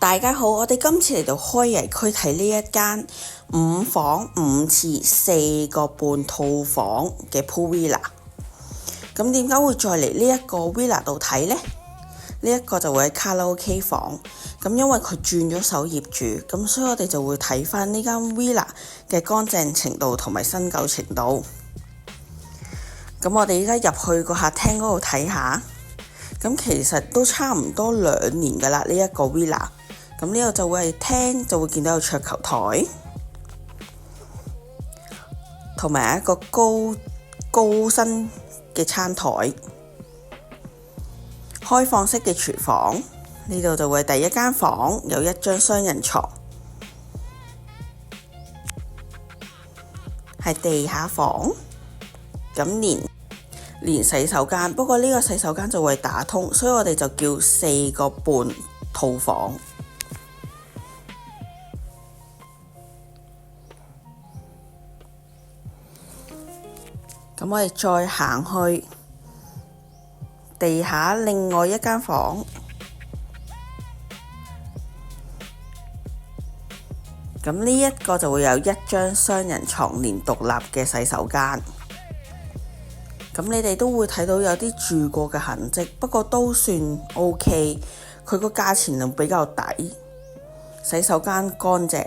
大家好，我哋今次嚟到開藝區睇呢一間5房5廁4個半套房嘅 pool villa。咁點解會再嚟呢一個 villa 度睇呢？呢一個就會係卡拉 OK 房。咁因為佢轉咗手業主，咁所以我哋就會睇翻呢間 villa 嘅乾淨程度同埋新舊程度。咁我哋而家入去個客廳嗰度睇下。咁其實都差唔多2年㗎啦，呢一個 villa。咁呢度就會係廳，就會見到有桌球台，同埋一個高身嘅餐台，開放式嘅廚房。呢度就會係第一間房，有1張雙人床，係地下房。咁連洗手間，不過呢個洗手間就會打通，所以我哋就叫4個半套房。咁我哋再行去地下另外一間房，咁呢一個就會有1張雙人床連獨立嘅洗手間。咁你哋都會睇到有啲住過嘅痕跡，不過都算 OK。佢個價錢就比較抵，洗手間乾淨，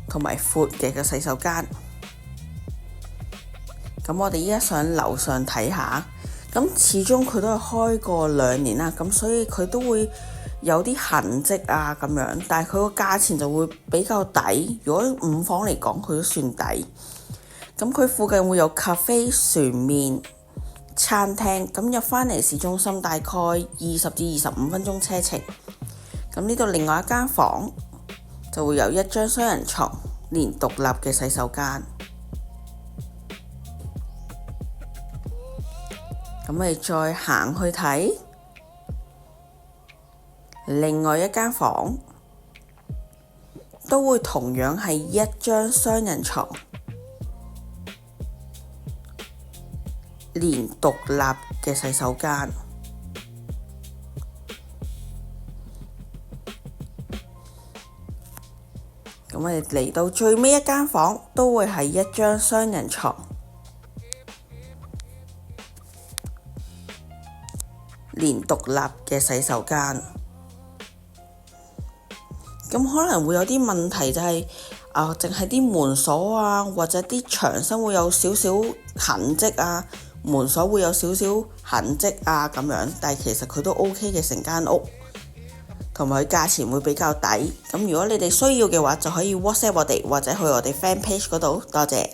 同埋闊嘅個洗手間。咁我哋依家上樓上睇下，咁始終佢都係開過2年啦，咁所以佢都會有啲痕跡啊咁樣，但係佢個價錢就會比較抵。如果5房嚟講，佢都算抵。咁佢附近會有咖啡、船麵、餐廳。咁入返嚟市中心大概20至25分鐘車程。咁呢度另外一間房就會有1張雙人床，連獨立嘅洗手間。咁我哋再行去睇另外一間房，都會同樣係1張雙人床，連獨立嘅洗手間。咁我哋嚟到最尾一間房，都會係1張雙人床，連獨立嘅洗手間。咁可能會有啲問題，就係淨係啲門鎖啊，或者啲牆身會有少少痕跡啊，門鎖會有少少痕跡啊咁樣，但係其實佢都 OK 嘅成間屋，同埋佢價錢會比較抵。咁如果你哋需要嘅話，就可以 WhatsApp 我哋，或者去我哋 Fan Page 嗰度。多謝。